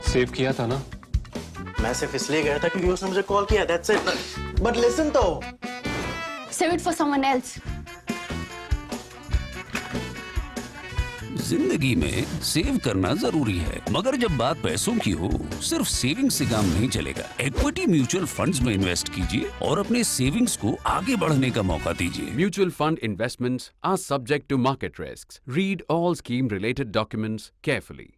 Save किया था ना? मैं सिर्फ इसलिए गया था क्योंकि उसने मुझे कॉल किया, that's it. But listen तो. Save it for someone else. जिंदगी में सेव करना जरूरी है, मगर जब बात पैसों की हो, सिर्फ सेविंग से काम नहीं चलेगा। इक्विटी म्यूचुअल फंड्स में इन्वेस्ट कीजिए और अपने सेविंग्स को आगे बढ़ने का मौका दीजिए। Mutual fund investments are subject to market risks. Read all scheme-related documents carefully.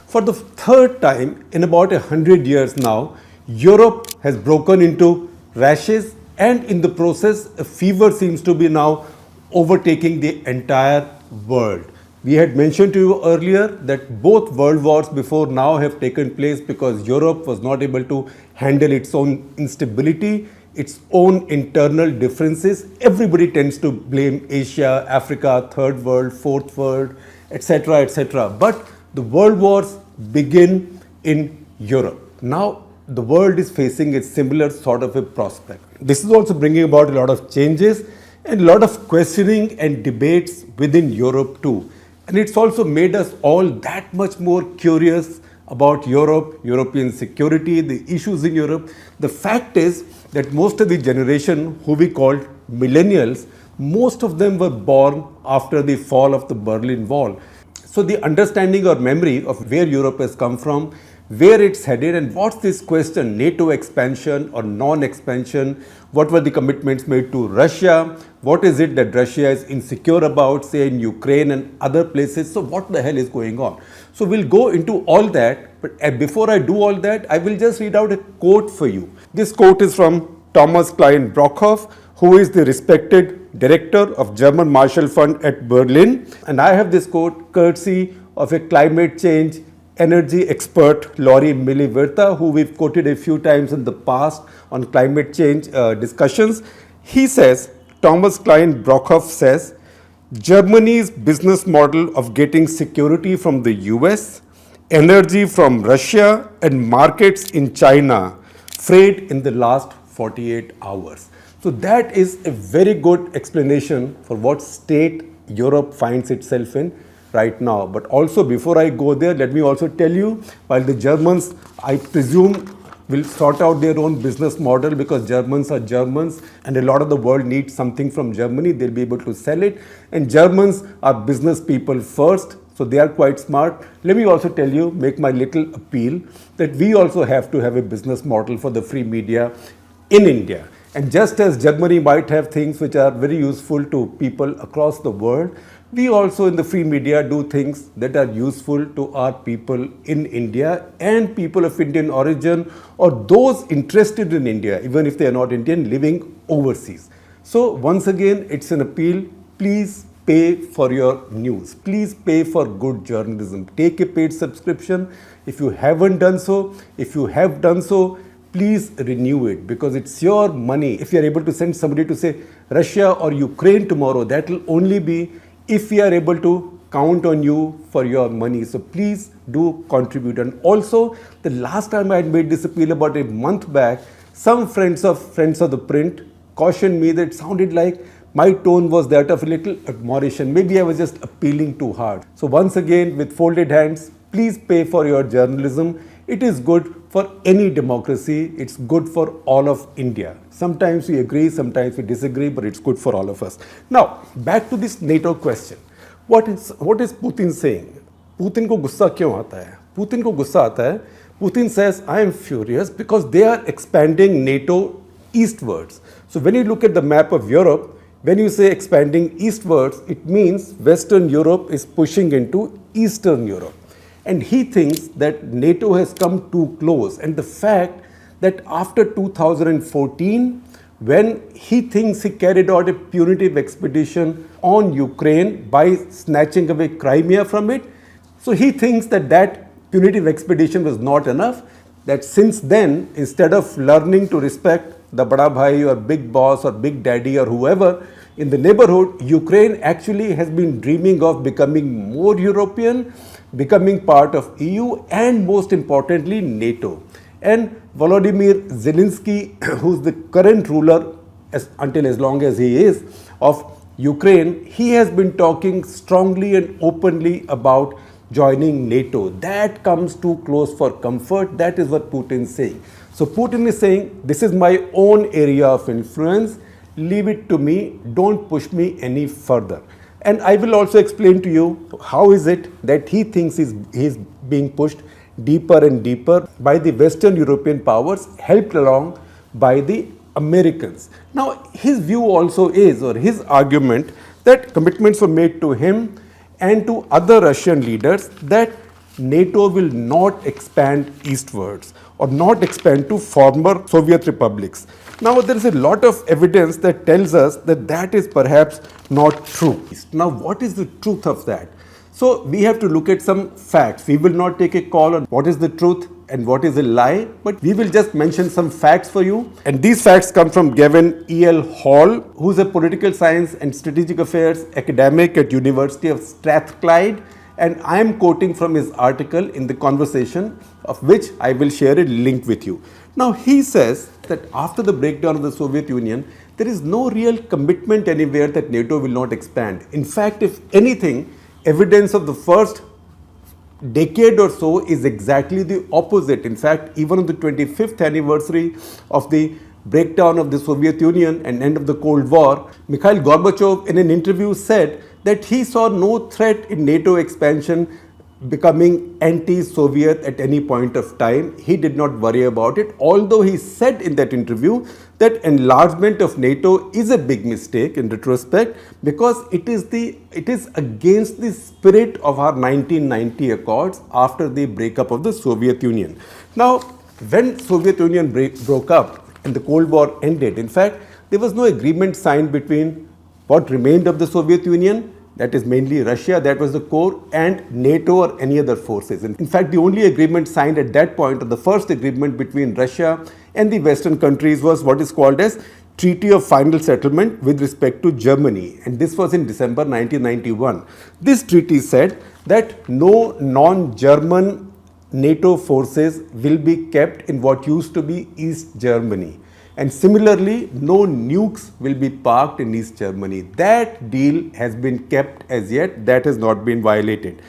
For the third time in about 100 years now, Europe has broken into rashes, and in the process, a fever seems to be now overtaking the entire world. We had mentioned to you earlier that both world wars before now have taken place because Europe was not able to handle its own instability, its own internal differences. Everybody tends to blame Asia, Africa, third world, fourth world, etc., etc. But the world wars begin in Europe. Now the world is facing a similar sort of a prospect. This is also bringing about a lot of changes and a lot of questioning and debates within Europe too. And it's also made us all that much more curious about Europe, European security, the issues in Europe. The fact is that most of the generation who we called millennials, most of them were born after the fall of the Berlin Wall. So the understanding or memory of where Europe has come from, where it's headed, and what's this question, NATO expansion or non-expansion, what were the commitments made to Russia, what is it that Russia is insecure about, say in Ukraine and other places, so what the hell is going on? So we'll go into all that, but before I do all that, I will just read out a quote for you. This quote is from Thomas Klein Brockhoff, who is the respected director of German Marshall Fund at Berlin, and I have this quote courtesy of a climate change energy expert, Laurie Milliverta, who we've quoted a few times in the past on climate change discussions. He says, Thomas Klein Brockhoff says, Germany's business model of getting security from the US, energy from Russia, and markets in China frayed in the last 48 hours. So that is a very good explanation for what state Europe finds itself in right now. But also before I go there, let me also tell you, while the Germans, I presume, will sort out their own business model because Germans are Germans and a lot of the world needs something from Germany, they'll be able to sell it. And Germans are business people first, so they are quite smart. Let me also tell you, make my little appeal that we also have to have a business model for the free media in India. And just as Germany might have things which are very useful to people across the world, we also in the free media do things that are useful to our people in India and people of Indian origin or those interested in India, even if they are not Indian, living overseas. So once again, it's an appeal, please pay for your news. Please pay for good journalism. Take a paid subscription. If you haven't done so, if you have done so, please renew it because it's your money. If you are able to send somebody to say Russia or Ukraine tomorrow, that will only be if we are able to count on you for your money. So please do contribute. And also, the last time I had made this appeal about a month back, some friends of the print cautioned me that it sounded like my tone was that of a little admonition. Maybe I was just appealing too hard. So once again, with folded hands, please pay for your journalism. It is good for any democracy. It's good for all of India. Sometimes we agree, sometimes we disagree, but it's good for all of us. Now, back to this NATO question. What is Putin saying? Putin को गुस्सा क्यों आता है? Putin को गुस्सा आता है. Putin says, I am furious because they are expanding NATO eastwards. So when you look at the map of Europe, when you say expanding eastwards, it means Western Europe is pushing into Eastern Europe. And he thinks that NATO has come too close. And the fact that after 2014, when he thinks he carried out a punitive expedition on Ukraine by snatching away Crimea from it, so he thinks that that punitive expedition was not enough, that since then, instead of learning to respect the Bada Bhai or Big Boss or Big Daddy or whoever in the neighborhood, Ukraine actually has been dreaming of becoming more European, becoming part of EU and most importantly NATO. And Volodymyr Zelensky, who's the current ruler until as long as he is of Ukraine, he has been talking strongly and openly about joining NATO. That comes too close for comfort. That is what Putin is saying. So Putin is saying, this is my own area of influence. Leave it to me. Don't push me any further. And I will also explain to you how is it that he thinks he's being pushed deeper and deeper by the Western European powers, helped along by the Americans. Now, his view also is, or his argument, that commitments were made to him and to other Russian leaders that NATO will not expand eastwards or not expand to former Soviet republics. Now, there is a lot of evidence that tells us that that is perhaps not true. Now, what is the truth of that? So, we have to look at some facts. We will not take a call on what is the truth and what is a lie, but we will just mention some facts for you. And these facts come from Gavin E.L. Hall, who is a political science and strategic affairs academic at University of Strathclyde. And I am quoting from his article in the conversation, of which I will share a link with you. Now, he says that after the breakdown of the Soviet Union, there is no real commitment anywhere that NATO will not expand. In fact, if anything, evidence of the first decade or so is exactly the opposite. In fact, even on the 25th anniversary of the breakdown of the Soviet Union and end of the Cold War, Mikhail Gorbachev in an interview said that he saw no threat in NATO expansion becoming anti-Soviet at any point of time. He did not worry about it, although he said in that interview that enlargement of NATO is a big mistake in retrospect, because it is against the spirit of our 1990 accords after the breakup of the Soviet Union. Now, when Soviet Union broke up and the Cold War ended, in fact, there was no agreement signed between what remained of the Soviet Union, that is mainly Russia, that was the core, and NATO or any other forces. And in fact, the only agreement signed at that point, or the first agreement between Russia and the Western countries, was what is called as Treaty of Final Settlement with respect to Germany. And this was in December 1991. This treaty said that no non-German NATO forces will be kept in what used to be East Germany. And similarly, no nukes will be parked in East Germany. That deal has been kept as yet. That has not been violated.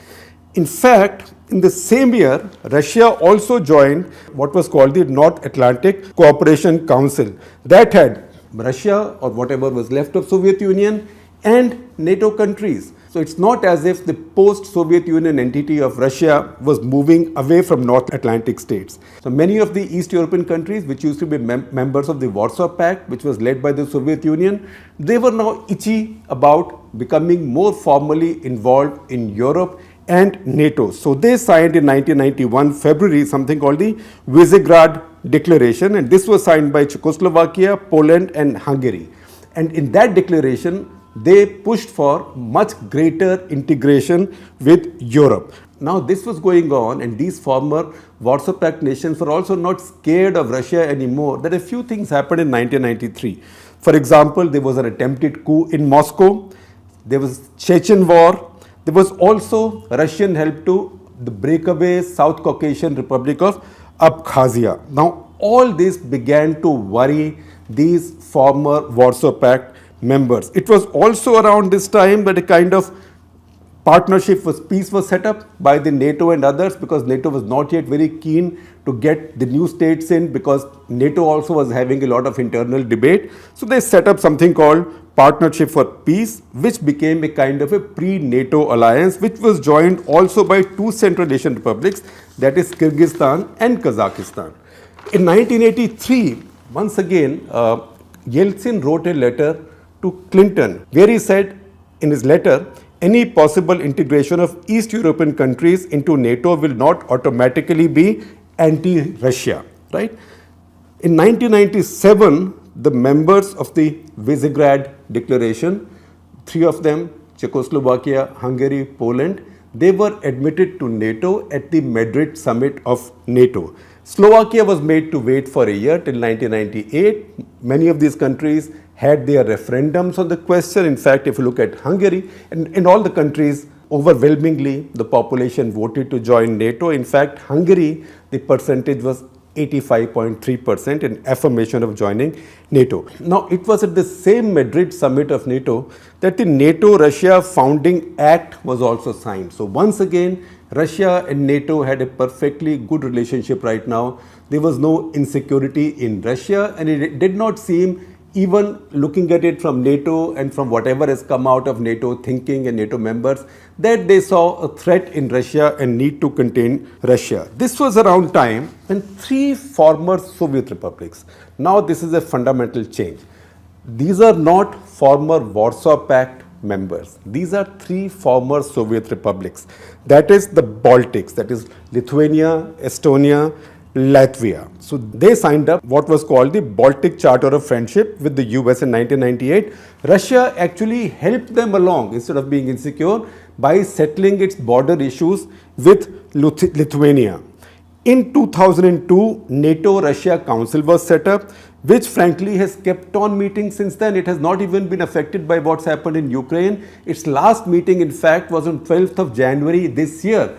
In fact, in the same year, Russia also joined what was called the North Atlantic Cooperation Council. That had Russia, or whatever was left of Soviet Union, and NATO countries. So it's not as if the post-Soviet Union entity of Russia was moving away from North Atlantic states. So many of the East European countries, which used to be members of the Warsaw Pact, which was led by the Soviet Union, they were now itchy about becoming more formally involved in Europe and NATO. So they signed in 1991 February something called the Visegrad Declaration, and this was signed by Czechoslovakia, Poland and Hungary. And in that declaration, they pushed for much greater integration with Europe. Now, this was going on, and these former Warsaw Pact nations were also not scared of Russia anymore. That a few things happened in 1993. For example, there was an attempted coup in Moscow. There was Chechen War. There was also Russian help to the breakaway South Caucasian Republic of Abkhazia. Now, all this began to worry these former Warsaw Pact members. It was also around this time that a kind of partnership for peace was set up by the NATO and others, because NATO was not yet very keen to get the new states in, because NATO also was having a lot of internal debate. So they set up something called Partnership for Peace, which became a kind of a pre-NATO alliance, which was joined also by two Central Asian republics, that is Kyrgyzstan and Kazakhstan. In 1983, once again, Yeltsin wrote a letter to Clinton, where he said in his letter, any possible integration of East European countries into NATO will not automatically be anti-Russia, right? In 1997, the members of the Visegrad Declaration, three of them, Czechoslovakia, Hungary, Poland, they were admitted to NATO at the Madrid summit of NATO. Slovakia was made to wait for a year till 1998. Many of these countries had their referendums on the question. In fact, if you look at Hungary, and in all the countries, overwhelmingly the population voted to join NATO. In fact, Hungary, the percentage was 85.3% in affirmation of joining NATO. Now, it was at the same Madrid summit of NATO that the NATO-Russia Founding Act was also signed. So once again, Russia and NATO had a perfectly good relationship right now. There was no insecurity in Russia, and it did not seem, even looking at it from NATO and from whatever has come out of NATO thinking and NATO members, that they saw a threat in Russia and need to contain Russia. This was around time when 3 former Soviet republics. Now this is a fundamental change. These are not former Warsaw Pact members. These are 3 former Soviet republics. That is the Baltics, that is Lithuania, Estonia, Latvia. So they signed up what was called the Baltic Charter of Friendship with the US in 1998. Russia actually helped them along instead of being insecure by settling its border issues with Lithuania. In 2002, NATO-Russia Council was set up, which frankly has kept on meeting since then. It has not even been affected by what's happened in Ukraine. Its last meeting, in fact, was on 12th of January this year,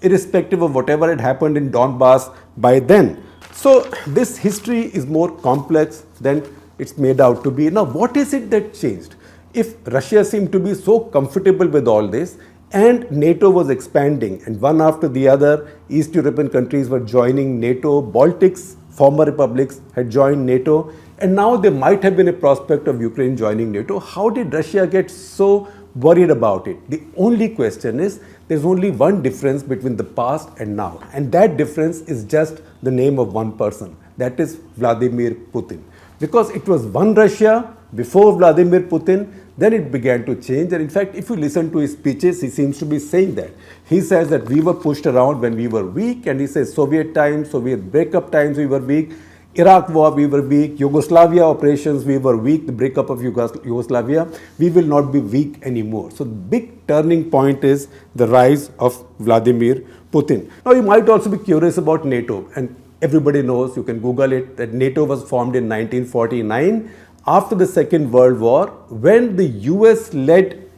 irrespective of whatever had happened in Donbass by then. So this history is more complex than it's made out to be. Now, what is it that changed? If Russia seemed to be so comfortable with all this, and NATO was expanding, and one after the other, East European countries were joining NATO, Baltics, former republics had joined NATO, and now there might have been a prospect of Ukraine joining NATO. How did Russia get so worried about it? The only question is, there's only one difference between the past and now, and that difference is just the name of one person, that is Vladimir Putin. Because it was one Russia before Vladimir Putin, then it began to change. And in fact, if you listen to his speeches, he seems to be saying that. He says that we were pushed around when we were weak, and he says Soviet times, Soviet breakup times we were weak, Iraq war we were weak, Yugoslavia operations we were weak, the breakup of Yugoslavia, we will not be weak anymore. So the big turning point is the rise of Vladimir Putin. Now you might also be curious about NATO, and everybody knows, you can Google it, that NATO was formed in 1949 after the Second World War, when the US-led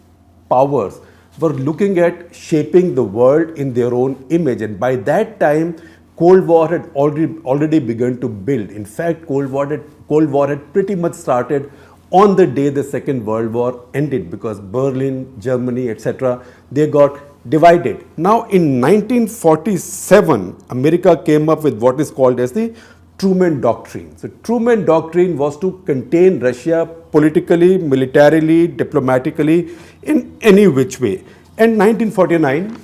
powers were looking at shaping the world in their own image. And by that time, Cold War had already begun to build. In fact, Cold War had pretty much started on the day the Second World War ended, because Berlin, Germany, etc., they got divided. Now in 1947, America came up with what is called as the Truman Doctrine. So Truman Doctrine was to contain Russia politically, militarily, diplomatically, in any which way. And 1949,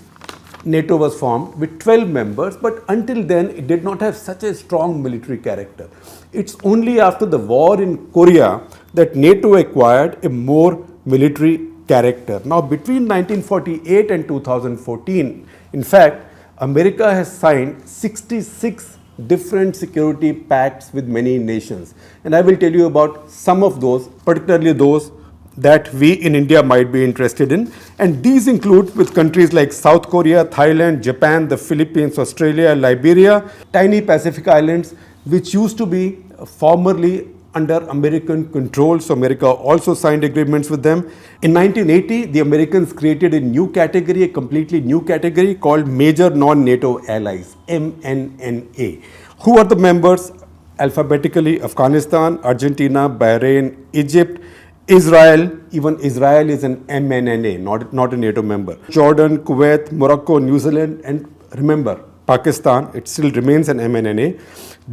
NATO was formed with 12 members, but until then it did not have such a strong military character. It's only after the war in Korea that NATO acquired a more military character. Now between 1948 and 2014, in fact, America has signed 66 different security pacts with many nations. And I will tell you about some of those, particularly those that we in India might be interested in. And these include with countries like South Korea, Thailand, Japan, the Philippines, Australia, Liberia, tiny Pacific islands, which used to be formerly under American control. So America also signed agreements with them. In 1980, the Americans created a new category, a completely new category called Major Non-NATO Allies, MNNA. Who are the members? Alphabetically, Afghanistan, Argentina, Bahrain, Egypt, Israel. Even Israel is an MNNA, not a NATO member. Jordan, Kuwait, Morocco, New Zealand, and remember, Pakistan, it still remains an MNNA.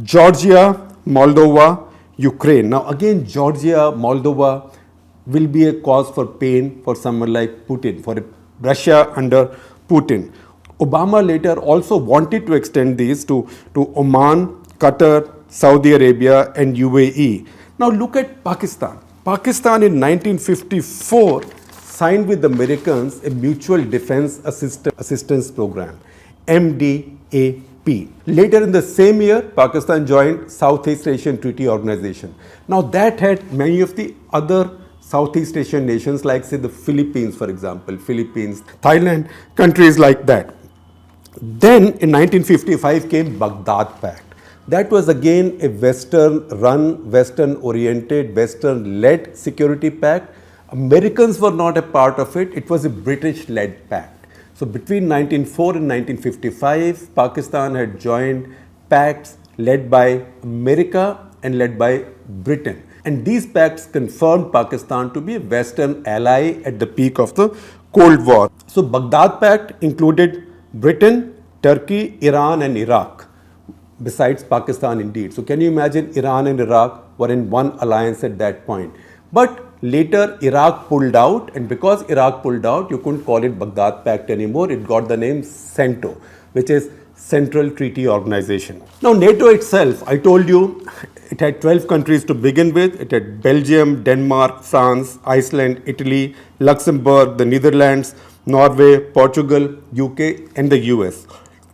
Georgia, Moldova, Ukraine. Now again, Georgia, Moldova will be a cause for pain for someone like Putin, for Russia under Putin. Obama later also wanted to extend these to Oman, Qatar, Saudi Arabia and UAE. Now look at Pakistan. Pakistan in 1954 signed with the Americans a Mutual Defense Assistance Program, MDAP. Later in the same year, Pakistan joined Southeast Asian Treaty Organization. Now that had many of the other Southeast Asian nations, like say the Philippines, for example, Thailand, countries like that. Then in 1955 came Baghdad Pact. That was again a Western-run, Western-oriented, Western-led security pact. Americans were not a part of it. It was a British-led pact. So between 1904 and 1955, Pakistan had joined pacts led by America and led by Britain. And these pacts confirmed Pakistan to be a Western ally at the peak of the Cold War. So Baghdad Pact included Britain, Turkey, Iran and Iraq, besides Pakistan indeed. So can you imagine Iran and Iraq were in one alliance at that point. But later Iraq pulled out, and because Iraq pulled out, you couldn't call it Baghdad Pact anymore. It got the name CENTO, which is Central Treaty Organization. Now NATO itself, I told you, it had 12 countries to begin with. It had Belgium, Denmark, France, Iceland, Italy, Luxembourg, the Netherlands, Norway, Portugal, UK and the US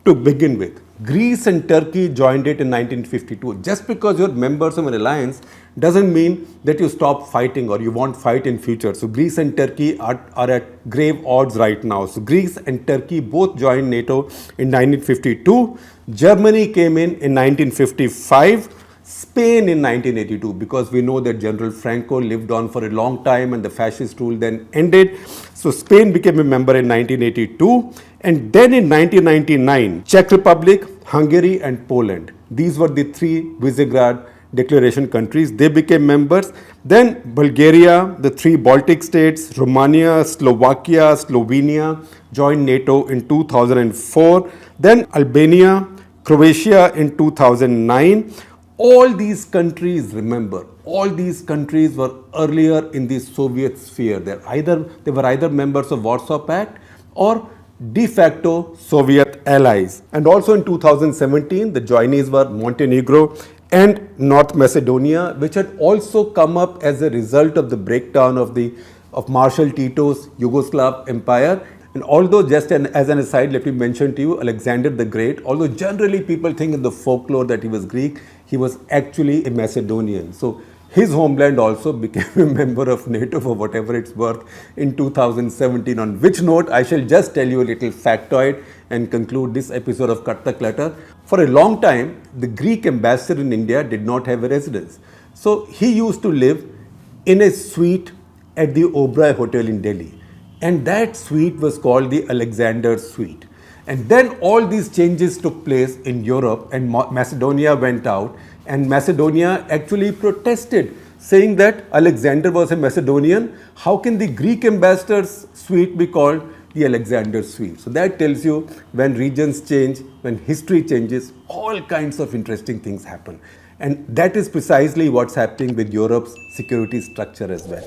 to begin with. Greece and Turkey joined it in 1952. Just because you're members of an alliance doesn't mean that you stop fighting or you won't fight in future. So Greece and Turkey are at grave odds right now. So Greece and Turkey both joined NATO in 1952. Germany came in 1955. Spain in 1982, because we know that General Franco lived on for a long time and the fascist rule then ended. So Spain became a member in 1982, and then in 1999, Czech Republic, Hungary and Poland. These were the three Visegrad Declaration countries. They became members. Then Bulgaria, the three Baltic states, Romania, Slovakia, Slovenia joined NATO in 2004. Then Albania, Croatia in 2009. All these countries, remember, all these countries were earlier in the Soviet sphere. They were either members of Warsaw Pact or de facto Soviet allies. And also in 2017, the joinees were Montenegro and North Macedonia, which had also come up as a result of the breakdown of Marshal Tito's Yugoslav empire. And although, just as an aside, let me mention to you, Alexander the Great, although generally people think in the folklore that he was Greek, he was actually a Macedonian. So his homeland also became a member of NATO for whatever it's worth in 2017. On which note, I shall just tell you a little factoid and conclude this episode of Cut the Clutter. For a long time, the Greek ambassador in India did not have a residence. So he used to live in a suite at the Oberoi Hotel in Delhi. And that suite was called the Alexander Suite. And then all these changes took place in Europe, and Macedonia went out, and Macedonia actually protested, saying that Alexander was a Macedonian. How can the Greek ambassador's suite be called the Alexander Suite? So that tells you when regions change, when history changes, all kinds of interesting things happen. And that is precisely what's happening with Europe's security structure as well.